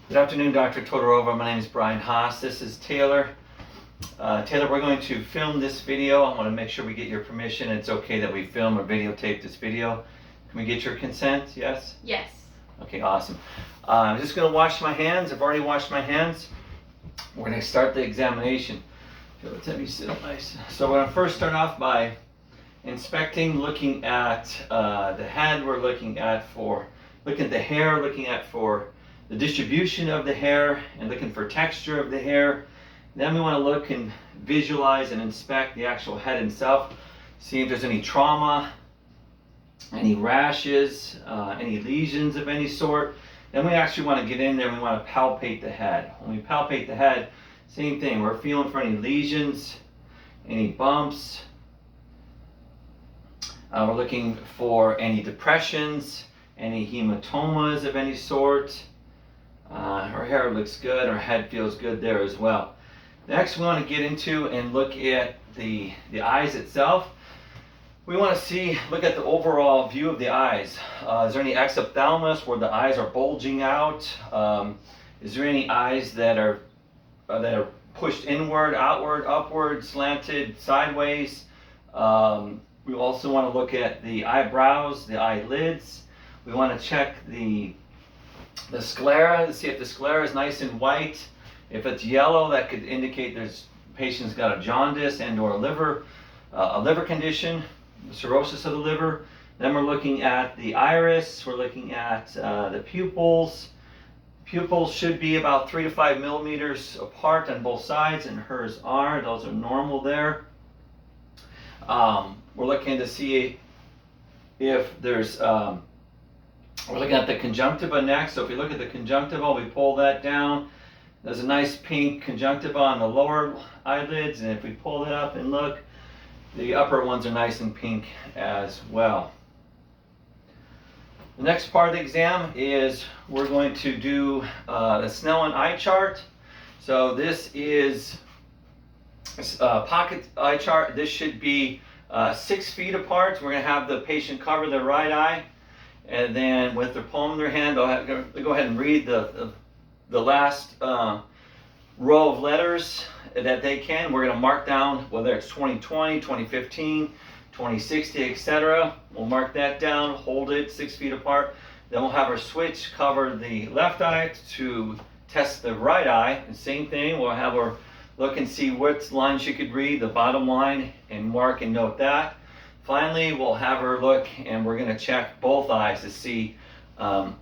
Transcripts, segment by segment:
Good afternoon, Dr. Todorova. My name is Bryan Haas. This is Taylor. Taylor, we're going to film this video. I want to make sure we get your permission. It's okay that we film or videotape this video. Can we get your consent? Yes? Yes. Okay, awesome. I'm just going to wash my hands. I've already washed my hands. We're going to start the examination. Okay, let's have you sit up nice. So we're going to first start off by inspecting, looking at the head. We're looking at the hair, looking at for the distribution of the hair and looking for texture of the hair. Then we want to look and visualize and inspect the actual head itself, see if there's any trauma, any rashes, any lesions of any sort. Then we actually want to get in there and we want to palpate the head. When we palpate the head, same thing, we're feeling for any lesions, any bumps. We're looking for any depressions, any hematomas of any sort. Her hair looks good, her head feels good there as well. Next, we want to get into and look at the eyes itself. We want to look at the overall view of the eyes. Is there any exophthalmos where the eyes are bulging out? Is there any eyes that are pushed inward, outward, upward, slanted, sideways? We also want to look at the eyebrows, the eyelids. We want to check the sclera to see if the sclera is nice and white. If it's yellow, that could indicate patient's got a jaundice and or a liver condition, cirrhosis of the liver. Then we're looking at the iris. We're looking at the pupils. Pupils should be about 3 to 5 millimeters apart on both sides, and hers are. Those are normal there. We're looking to see if there's we're looking at the conjunctiva next. So if we look at the conjunctiva, we pull that down. There's a nice pink conjunctiva on the lower eyelids, and if we pull it up and look, the upper ones are nice and pink as well. The next part of the exam is we're going to do the Snellen eye chart. So this is a pocket eye chart. This should be 6 feet apart. We're going to have the patient cover their right eye, and then with their palm in their hand, they'll go ahead and read the last row of letters that they can. We're going to mark down whether it's 2020, 2015, 2060, etc. We'll mark that down, hold it 6 feet apart. Then we'll have our switch cover the left eye to test the right eye. And same thing, we'll have her look and see what line she could read, the bottom line, and mark and note that. Finally, we'll have her look and we're going to check both eyes to see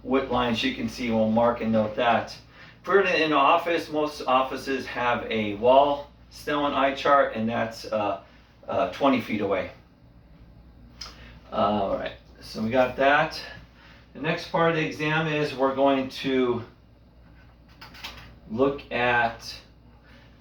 what line she can see. We'll mark and note that. If we're in an office, most offices have a wall Snellen eye chart, and that's 20 feet away. All right, so we got that. The next part of the exam is we're going to look at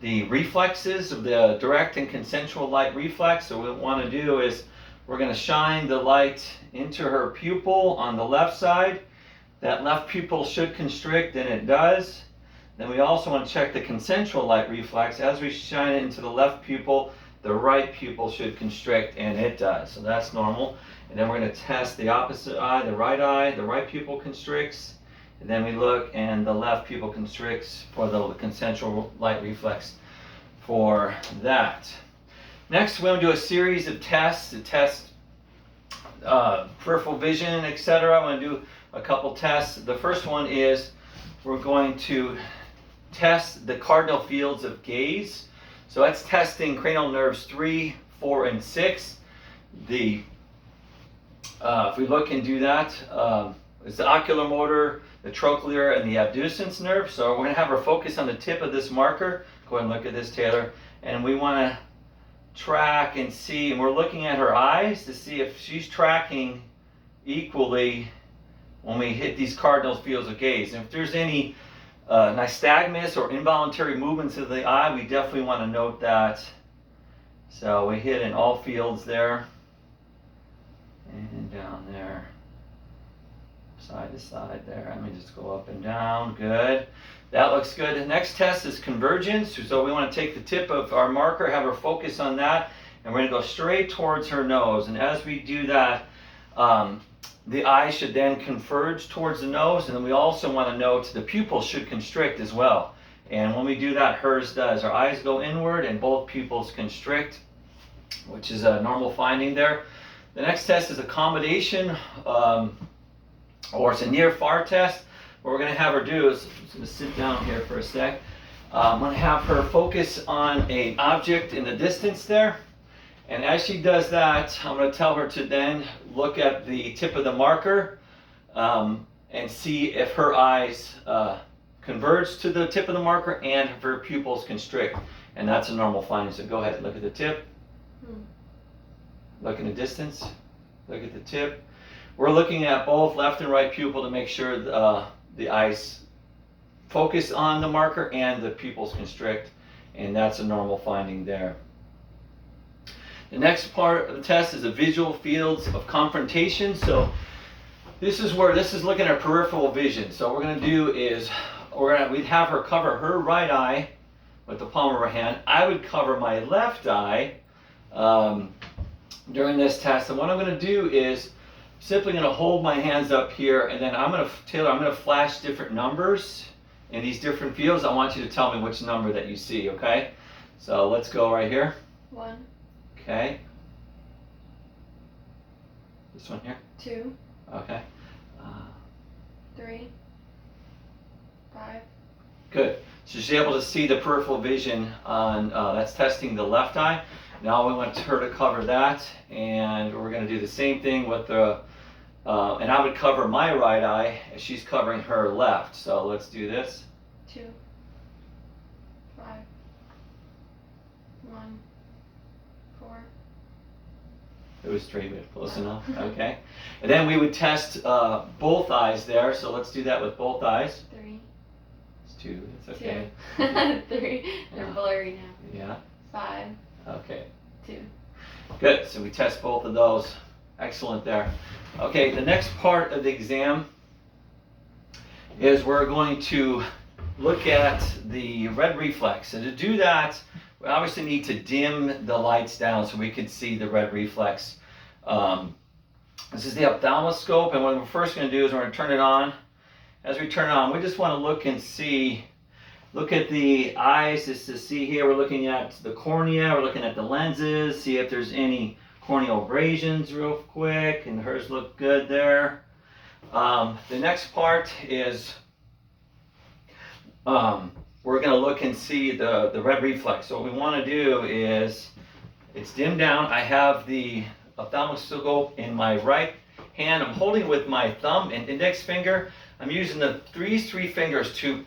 the reflexes of the direct and consensual light reflex. So what we want to do is we're going to shine the light into her pupil on the left side. That left pupil should constrict, and it does. Then we also want to check the consensual light reflex. As we shine it into the left pupil, the right pupil should constrict, and it does. So that's normal. And then we're going to test the opposite eye, the right pupil constricts. And then we look, and the left pupil constricts for the consensual light reflex for that. Next, we're going to do a series of tests to test peripheral vision, etc. I'm going to do a couple tests. The first one is we're going to test the cardinal fields of gaze. So that's testing cranial nerves 3, 4, and 6. If we look and do that, it's the oculomotor, the trochlear, and the abducens nerve. So we're going to have her focus on the tip of this marker. Go ahead and look at this, Taylor. And we want to track and see, and we're looking at her eyes to see if she's tracking equally when we hit these cardinal fields of gaze. And if there's any nystagmus or involuntary movements of the eye, we definitely want to note that. So we hit in all fields there, and down there, side to side there. Let me just go up and down. Good. That looks good. The next test is convergence. So we want to take the tip of our marker, have her focus on that, and we're going to go straight towards her nose. And as we do that, the eye should then converge towards the nose, and then we also want to note the pupils should constrict as well. And when we do that, hers does. Our eyes go inward and both pupils constrict, which is a normal finding there. The next test is accommodation, or it's a near-far test. What we're going to have her do is, I'm just going to sit down here for a sec. I'm going to have her focus on an object in the distance there. And as she does that, I'm going to tell her to then look at the tip of the marker and see if her eyes converge to the tip of the marker and if her pupils constrict. And that's a normal finding. So go ahead and look at the tip. Look in the distance. Look at the tip. We're looking at both left and right pupil to make sure the eyes focus on the marker and the pupils constrict. And that's a normal finding there. The next part of the test is the visual fields of confrontation. So this is looking at peripheral vision. So what we're going to do is we'd have her cover her right eye with the palm of her hand. I would cover my left eye during this test. And what I'm going to do is simply going to hold my hands up here, and then I'm going to flash different numbers in these different fields. I want you to tell me which number that you see, okay? So let's go right here. 1. Okay. This one here? 2. Okay. 3. 5. Good. So she's able to see the peripheral vision on, that's testing the left eye. Now we want her to cover that, and we're going to do the same thing with the, and I would cover my right eye as she's covering her left. So let's do this. 2. 5. 1. 4. It was 3, but close enough. Okay. And then we would test both eyes there. So let's do that with both eyes. 3. It's 2. It's okay. 2. 3. They're blurry now. Yeah. 5. Okay. 2. Good. So we test both of those. Excellent there. Okay. The next part of the exam is we're going to look at the red reflex. And to do that, we obviously need to dim the lights down so we can see the red reflex. This is the ophthalmoscope, and what we're first going to do is we're going to turn it on. As we turn it on, we just want to look and see, look at the eyes just to see here. We're looking at the cornea, we're looking at the lenses, see if there's any corneal abrasions real quick, and hers look good there. The next part is we're going to look and see the red reflex. So what we want to do is, it's dimmed down. I have the ophthalmoscope in my right hand. I'm holding it with my thumb and index finger. I'm using these three fingers to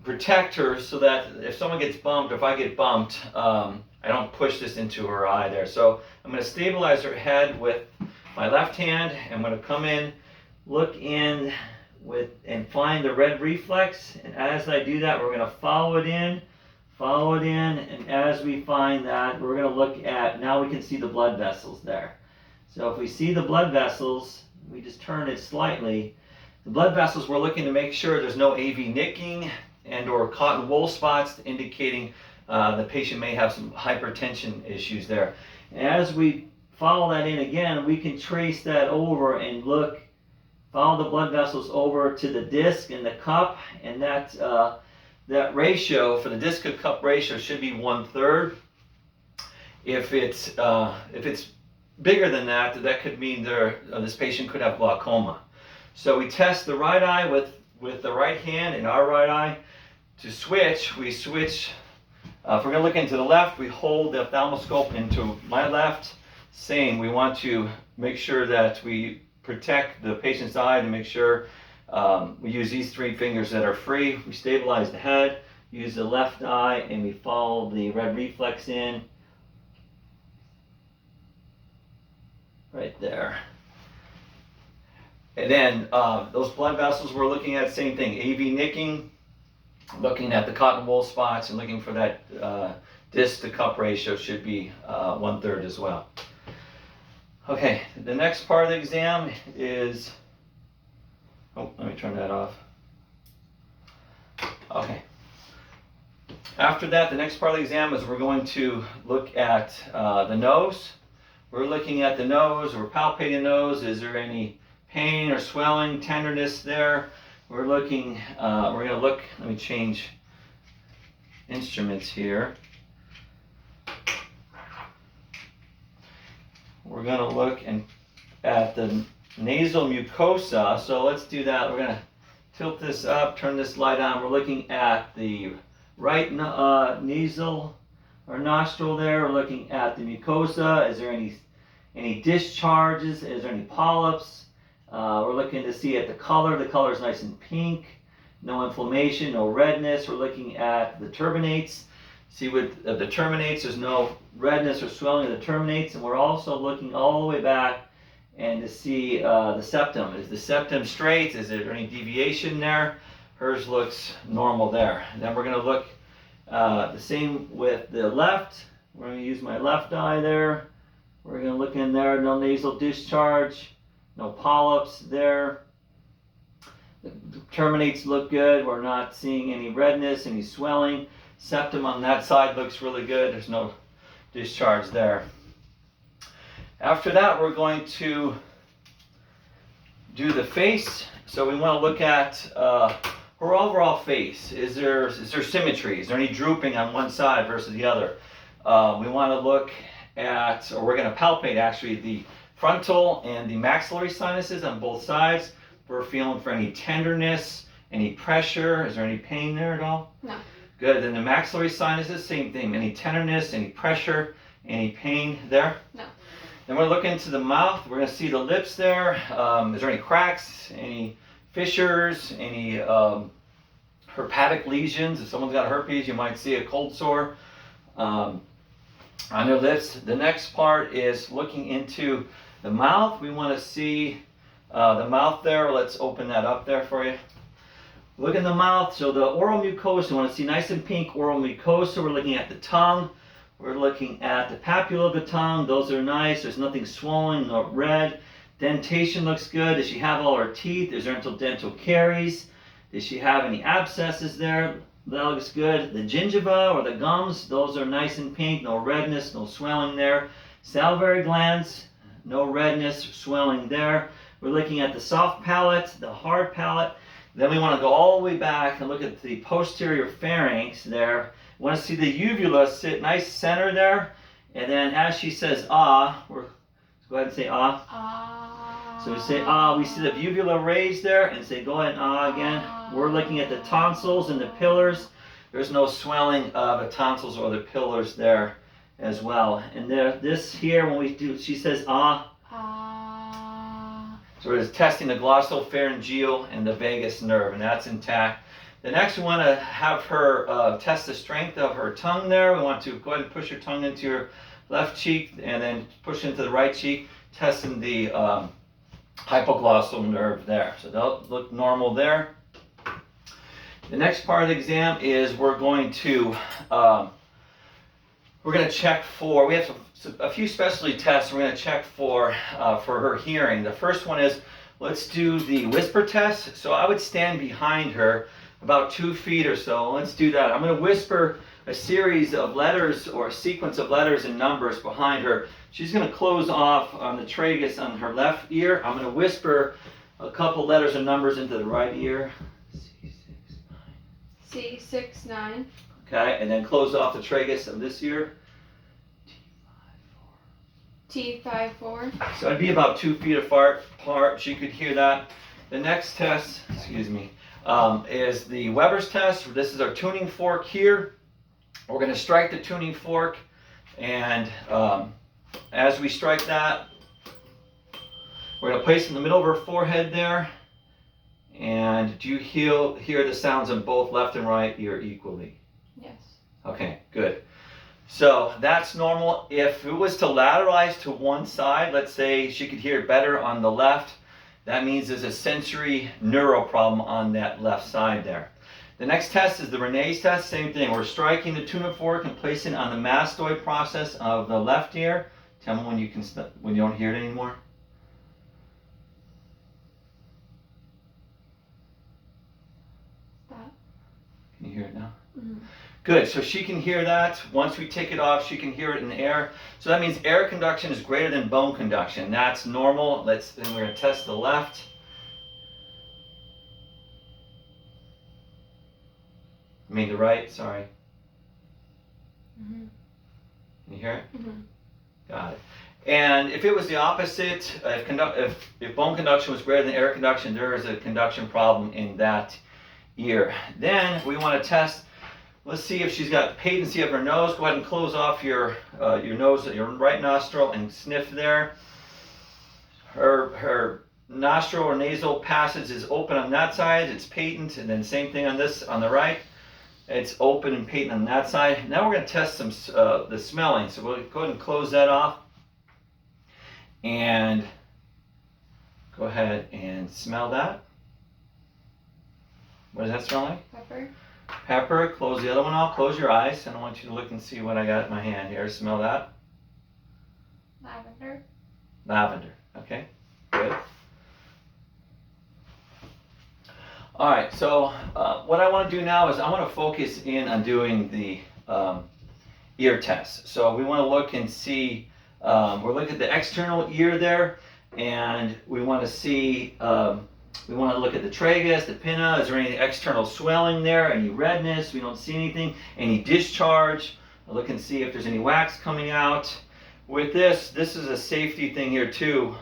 protect her so that if someone gets bumped, or if I get bumped, I don't push this into her eye there. So I'm going to stabilize her head with my left hand. I'm going to come in, look in and find the red reflex. And as I do that, we're going to follow it in, and as we find that, we're going to look at, now we can see the blood vessels there. So if we see the blood vessels, we just turn it slightly. The blood vessels, we're looking to make sure there's no AV nicking and or cotton wool spots, indicating the patient may have some hypertension issues there. And as we follow that in again, we can trace that over and look, follow the blood vessels over to the disc and the cup, and that ratio for the disc to cup ratio should be 1/3. If it's bigger than that, that could mean this patient could have glaucoma. So we test the right eye with the right hand in our right eye. To switch, we switch. If we're going to look into the left, we hold the ophthalmoscope into my left. Same, we want to make sure that we protect the patient's eye to make sure we use these three fingers that are free. We stabilize the head, use the left eye, and we follow the red reflex in. Right there. And then those blood vessels we're looking at, same thing, AV nicking, looking at the cotton wool spots and looking for that disc to cup ratio should be 1/3 as well. Okay, the next part of the exam is, oh, let me turn that off. Okay. After that, the next part of the exam is we're going to look at the nose. We're looking at the nose, we're palpating the nose. Is there any pain or swelling, tenderness there? We're looking, we're gonna look, let me change instruments here. We're gonna look at the nasal mucosa. So let's do that. We're gonna tilt this up, turn this light on. We're looking at the right nasal or nostril there. We're looking at the mucosa. Is there any discharges? Is there any polyps? We're looking to see at the color. The color is nice and pink. No inflammation, no redness. We're looking at the turbinates. See with the terminates, there's no redness or swelling of the terminates. And we're also looking all the way back and to see the septum. Is the septum straight? Is there any deviation there? Hers looks normal there. And then we're going to look the same with the left. We're going to use my left eye there. We're going to look in there. No nasal discharge. No polyps there. The terminates look good. We're not seeing any redness, any swelling. Septum on that side looks really good. There's no discharge there. After that, we're going to do the face. So we want to look at her overall face. Is there symmetry? Is there any drooping on one side versus the other? We want to look at, or we're going to palpate actually, the frontal and the maxillary sinuses on both sides. We're feeling for any tenderness, any pressure. Is there any pain there at all? No. Good. Then the maxillary sinuses, same thing. Any tenderness, any pressure, any pain there? No. Then we're looking into the mouth. We're going to see the lips there. Is there any cracks, any fissures, any herpetic lesions? If someone's got herpes, you might see a cold sore on their lips. The next part is looking into the mouth. We want to see the mouth there. Let's open that up there for you. Look in the mouth. So the oral mucosa, we want to see nice and pink oral mucosa. We're looking at the tongue. We're looking at the papilla of the tongue. Those are nice. There's nothing swollen, no red. Dentation looks good. Does she have all her teeth? Is there any dental caries? Does she have any abscesses there? That looks good. The gingiva or the gums, those are nice and pink. No redness, no swelling there. Salivary glands, no redness, swelling there. We're looking at the soft palate, the hard palate. Then we want to go all the way back and look at the posterior pharynx there. We want to see the uvula sit nice center there. And then as she says ah, let's go ahead and say ah. Ah. So we say ah, we see the uvula raised there and say go ahead and ah again. We're looking at the tonsils and the pillars. There's no swelling of the tonsils or the pillars there as well. And there, this here, when we do, she says ah. Ah. So we're testing the glossopharyngeal and the vagus nerve, and that's intact. The next, we want to have her test the strength of her tongue there. We want to go ahead and push her tongue into your left cheek and then push into the right cheek, testing the hypoglossal nerve there. So they'll look normal there. The next part of the exam is we're going to check for, we have a few specialty tests we're going to check for her hearing. The first one is, let's do the whisper test. So I would stand behind her about 2 feet or so. Let's do that. I'm going to whisper a series of letters or a sequence of letters and numbers behind her. She's going to close off on the tragus on her left ear. I'm going to whisper a couple letters and numbers into the right ear. C69. Okay, and then close off the tragus of this ear. T54. So I'd be about 2 feet apart. She could hear that. The next test, is the Weber's test. This is our tuning fork here. We're going to strike the tuning fork, and as we strike that, we're going to place it in the middle of her forehead there. And do you hear the sounds in both left and right ear equally? Yes. Okay, good. So that's normal. If it was to lateralize to one side, let's say she could hear it better on the left, that means there's a sensory neuro problem on that left side there. The next test is the Renee's test. Same thing. We're striking the tuning fork and placing it on the mastoid process of the left ear. Tell me when you don't hear it anymore. Stop. Can you hear it now? Mm-hmm. Good, so she can hear that. Once we take it off, she can hear it in the air. So that means air conduction is greater than bone conduction. That's normal. Then we're gonna test the left. I mean the right, sorry. Mm-hmm. Can you hear it? Mm-hmm. Got it. And if it was the opposite, if bone conduction was greater than air conduction, there is a conduction problem in that ear. Then we want to test. Let's see if she's got patency of her nose. Go ahead and close off your nose, your right nostril, and sniff there. Her nostril or nasal passage is open on that side. It's patent, and then same thing on the right. It's open and patent on that side. Now we're going to test the smelling. So we'll go ahead and close that off. And go ahead and smell that. What does that smell like? Pepper. Pepper. Close the other one off. Close your eyes. I don't want you to look and see what I got in my hand here. Smell that. Lavender. Lavender. Okay. Good. All right. So what I want to do now is I want to focus in on doing the ear test. So we want to look and see. We're looking at the external ear there, and we want to see. We want to look at the tragus, the pinna. Is there any external swelling there? Any redness? We don't see anything. Any discharge? We'll look and see if there's any wax coming out. With this is a safety thing here too.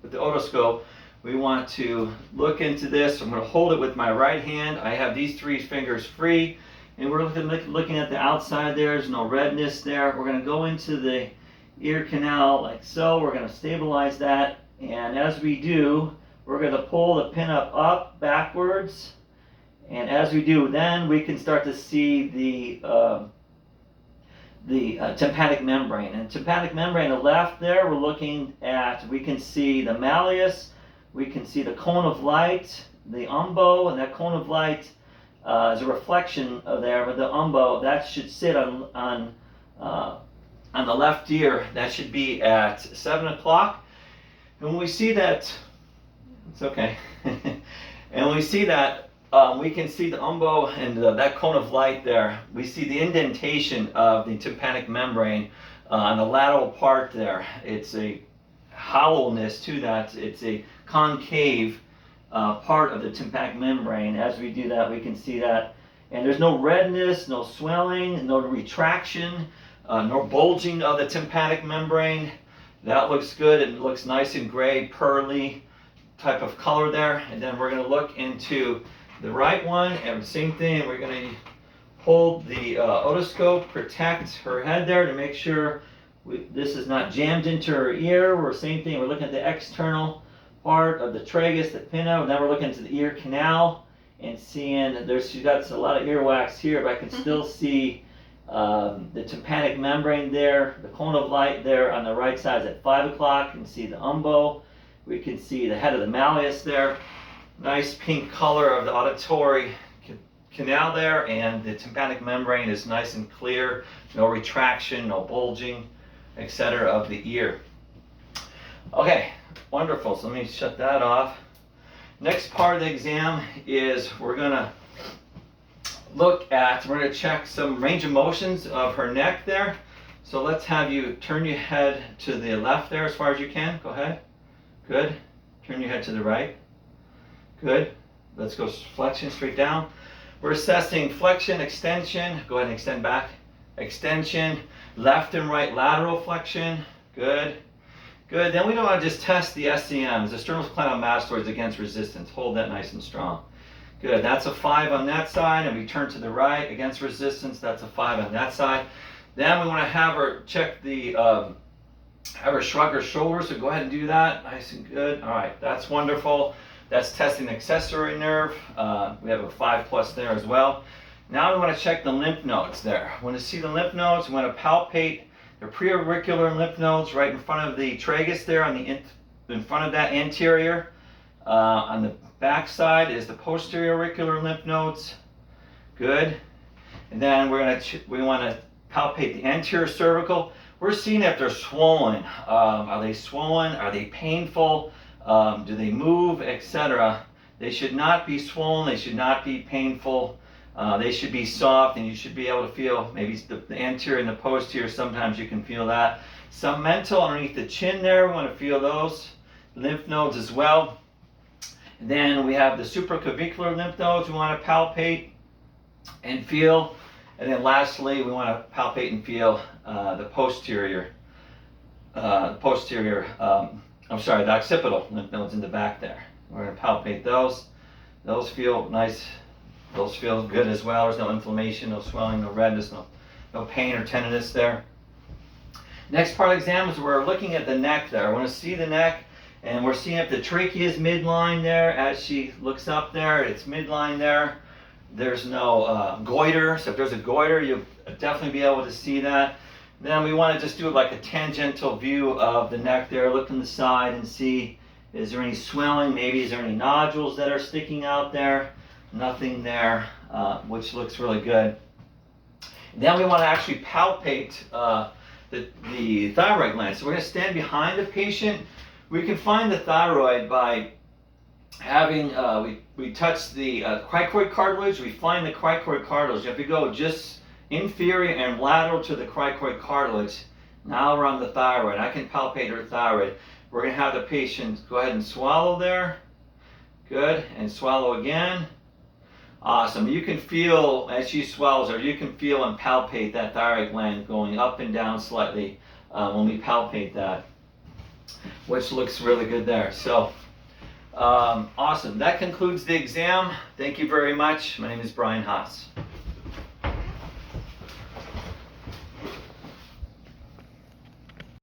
With the otoscope, we want to look into this. I'm going to hold it with my right hand. I have these 3 fingers free, and we're looking at the outside there. There's no redness there. We're going to go into the ear canal like so. We're going to stabilize that, and as we do, we're going to pull the pin up backwards, and as we do, then we can start to see the tympanic membrane. And tympanic membrane on the left there, we're looking at, we can see the malleus, we can see the cone of light, the umbo, and that cone of light is a reflection of there, but the umbo, that should sit on the left ear. That should be at 7 o'clock. And when we see that, it's okay. And when we see that, we can see the umbo and that cone of light there. We see the indentation of the tympanic membrane on the lateral part there. It's a hollowness to that. It's a concave part of the tympanic membrane. As we do that, we can see that. And there's no redness, no swelling, no retraction, no bulging of the tympanic membrane. That looks good. It looks nice and gray, pearly type of color there. And then we're going to look into the right one, and same thing. We're going to hold the otoscope, protect her head there to make sure this is not jammed into her ear. We're same thing. We're looking at the external part of the tragus, the pinna, and then we're looking into the ear canal and seeing she's got a lot of earwax here, but I can still see the tympanic membrane there, the cone of light there on the right side is at 5 o'clock. You can see the umbo. We can see the head of the malleus there. Nice pink color of the auditory canal there, and the tympanic membrane is nice and clear. No retraction, no bulging, etc. of the ear. Okay, wonderful. So let me shut that off. Next part of the exam is we're going to check some range of motions of her neck there. So let's have you turn your head to the left there as far as you can. Go ahead. Good. Turn your head to the right. Good. Let's go flexion straight down. We're assessing flexion, extension. Go ahead and extend back. Extension, left and right lateral flexion. Good. Good. Then we don't want to just test the SCMs, the sternocleidomastoids against resistance. Hold that nice and strong. Good. That's a 5 on that side, and we turn to the right against resistance. That's a 5 on that side. Then we want to have her check the, have her shrug her shoulders. So go ahead and do that. Nice and good. All right. That's wonderful. That's testing the accessory nerve. We have a 5+ there as well. Now we want to check the lymph nodes there. We want to see the lymph nodes. We want to palpate the preauricular lymph nodes right in front of the tragus there, on the in front of that anterior. On the back side is the posterior auricular lymph nodes. Good. And then we want to palpate the anterior cervical. We're seeing if they're swollen. Are they swollen? Are they painful? Do they move, etc.? They should not be swollen. They should not be painful. They should be soft, and you should be able to feel maybe the anterior and the posterior. Sometimes you can feel that. Some mental underneath the chin there. We want to feel those lymph nodes as well. And then we have the supraclavicular lymph nodes we want to palpate and feel. And then lastly, we want to palpate and feel the occipital lymph nodes in the back there. We're going to palpate those. Those feel nice. Those feel good as well. There's no inflammation, no swelling, no redness, no pain or tenderness there. Next part of the exam is we're looking at the neck there. I want to see the neck, and we're seeing if the trachea is midline there. As she looks up there, it's midline there. There's no goiter, so if there's a goiter, you'll definitely be able to see that. Then we want to just do like a tangential view of the neck there, look on the side and see, is there any swelling? Maybe is there any nodules that are sticking out there? Nothing there, which looks really good. Then we want to actually palpate the thyroid gland. So we're going to stand behind the patient. We can find the thyroid by having, we touch the cricoid cartilage. We find the cricoid cartilage. If we go just inferior and lateral to the cricoid cartilage, now we're on the thyroid. I can palpate her thyroid. We're going to have the patient go ahead and swallow there. Good. And swallow again. Awesome. You can feel, as she swallows her, you can feel and palpate that thyroid gland going up and down slightly when we palpate that, which looks really good there. So, awesome. That concludes the exam. Thank you very much. My name is Bryan Haas.